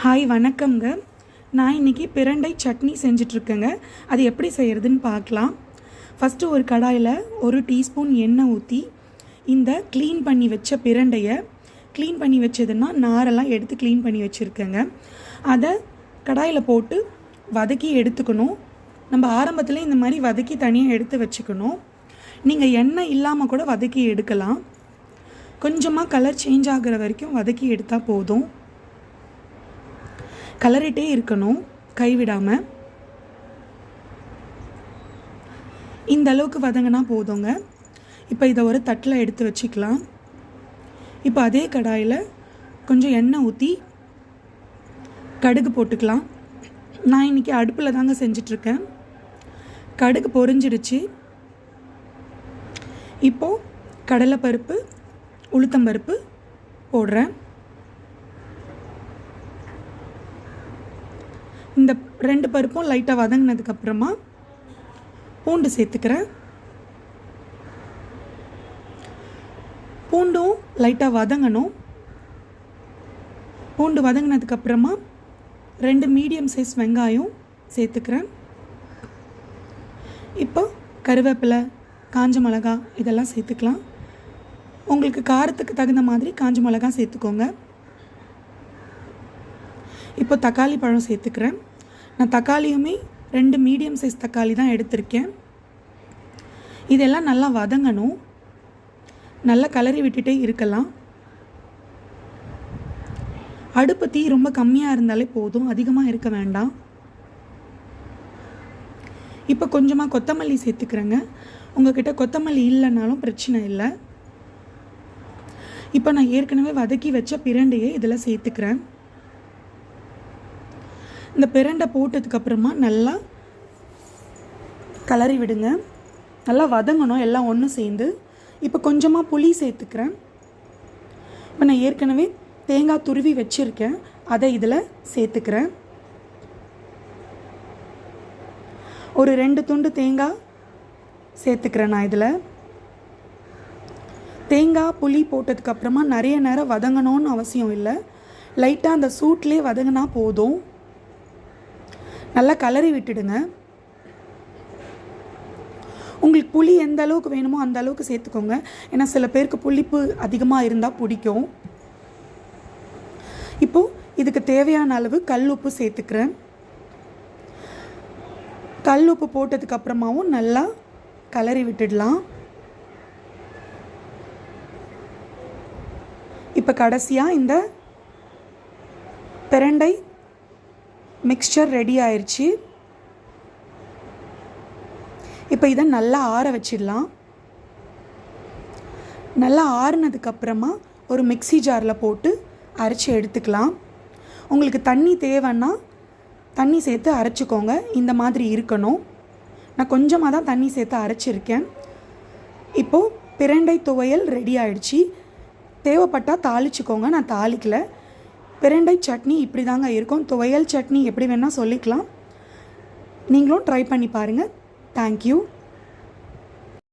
Hi வணக்கம்ங்க. நான் இன்றைக்கி பிரண்டை சட்னி செஞ்சிட்ருக்கேங்க. அது எப்படி செய்கிறதுன்னு பார்க்கலாம். ஃபஸ்ட்டு ஒரு கடாயில் 1 டீஸ்பூன் எண்ணெய் ஊற்றி இந்த க்ளீன் பண்ணி வச்ச பிரண்டையை, க்ளீன் பண்ணி வச்சதுன்னா நாரெல்லாம் எடுத்து க்ளீன் பண்ணி வச்சுருக்கேங்க, அதை கடாயில் போட்டு வதக்கி எடுத்துக்கணும். நம்ம ஆரம்பத்தில் இந்த மாதிரி வதக்கி தனியாக எடுத்து வச்சுக்கணும். நீங்கள் எண்ணெய் இல்லாமல் கூட வதக்கி எடுக்கலாம். கொஞ்சமாக கலர் சேஞ்ச் ஆகிற வரைக்கும் வதக்கி எடுத்தால் போதும். கலரிட்டே இருக்கணும், கைவிடாமல். இந்த அளவுக்கு வதங்கினா போதுங்க. இப்போ இதை ஒரு தட்டில் எடுத்து வச்சுக்கலாம். இப்போ அதே கடாயில் கொஞ்சம் எண்ணெய் ஊற்றி கடுகு போட்டுக்கலாம். நான் இன்றைக்கி அடுப்பில் தாங்க செஞ்சிட்ருக்கேன். கடுகு பொரிஞ்சிடுச்சு. இப்போது கடலைப்பருப்பு, உளுத்தம்பருப்பு போடுறேன். இந்த 2 பருப்பும் லைட்டாக வதங்கினதுக்கப்புறமா பூண்டு சேர்த்துக்கிறேன். பூண்டும் லைட்டாக வதங்கணும். பூண்டு வதங்கினதுக்கப்புறமா 2 மீடியம் சைஸ் வெங்காயம் சேர்த்துக்கிறேன். இப்போ கருவேப்பிலை, காஞ்ச மிளகா இதெல்லாம் சேர்த்துக்கலாம். உங்களுக்கு காரத்துக்கு தகுந்த மாதிரி காஞ்ச மிளகா சேர்த்துக்கோங்க. இப்போ தக்காளி பழம் சேர்த்துக்கிறேன். நான் தக்காளியுமே 2 மீடியம் சைஸ் தக்காளி தான் எடுத்திருக்கேன். இதெல்லாம் நல்லா வதங்கணும். நல்லா கலரி விட்டுட்டே இருக்கலாம். அடுப்பு தீ ரொம்ப கம்மியாக இருந்தாலே போதும், அதிகமாக இருக்க வேண்டாம். இப்போ கொஞ்சமாக கொத்தமல்லி சேர்த்துக்கிறேங்க. உங்கள்கிட்ட கொத்தமல்லி இல்லைனாலும் பிரச்சனை இல்லை. இப்போ நான் ஏற்கனவே வதக்கி வச்ச பிரண்டையை இதில் சேர்த்துக்கிறேன். இந்த பிரண்டை போட்டதுக்கப்புறமா நல்லா கலரி விடுங்க. நல்லா வதங்கணும் எல்லாம் ஒன்று சேர்ந்து. இப்போ கொஞ்சமாக புளி சேர்த்துக்கிறேன். இப்போ நான் ஏற்கனவே தேங்காய் துருவி வச்சுருக்கேன், அதை இதில் சேர்த்துக்கிறேன். ஒரு 2 துண்டு தேங்காய் சேர்த்துக்கிறேன் நான் இதில். தேங்காய் புளி போட்டதுக்கப்புறமா நிறைய நேரம் வதங்கணும்னு அவசியம் இல்லை. லைட்டாக அந்த சூட்லேயே வதங்கினா போதும். நல்லா கலரி விட்டுடுங்க. உங்களுக்கு புளி எந்த அளவுக்கு வேணுமோ அந்த அளவுக்கு சேர்த்துக்கோங்க. ஏன்னா சில பேருக்கு புளிப்பு அதிகமாக இருந்தால் பிடிக்கும். இப்போது இதுக்கு தேவையான அளவு கல் உப்பு சேர்த்துக்கிறேன். கல் உப்பு போட்டதுக்கப்புறமாவும் நல்லா கலரி விட்டுடலாம். இப்போ கடைசியாக இந்த பிரண்டை மிக்ஸ்சர் ரெடி ஆயிடுச்சு. இப்போ இதை நல்லா ஆற வச்சிடலாம். நல்லா ஆறுனதுக்கப்புறமா ஒரு மிக்ஸி ஜாரில் போட்டு அரைச்சி எடுத்துக்கலாம். உங்களுக்கு தண்ணி தேவைன்னா தண்ணி சேர்த்து அரைச்சிக்கோங்க. இந்த மாதிரி இருக்கணும். நான் கொஞ்சமாக தான் தண்ணி சேர்த்து அரைச்சிருக்கேன். இப்போது பிரண்டை துவையல் ரெடி ஆயிடுச்சு. தேவைப்பட்டால் தாளிச்சிக்கோங்க, நான் தாளிக்கலை. பிரண்டை சட்னி இப்படி தாங்க இருக்கும். துவையல் சட்னி எப்படி வேணால் சொல்லிக்கலாம். நீங்களும் ட்ரை பண்ணி பாருங்கள். தேங்க்யூ.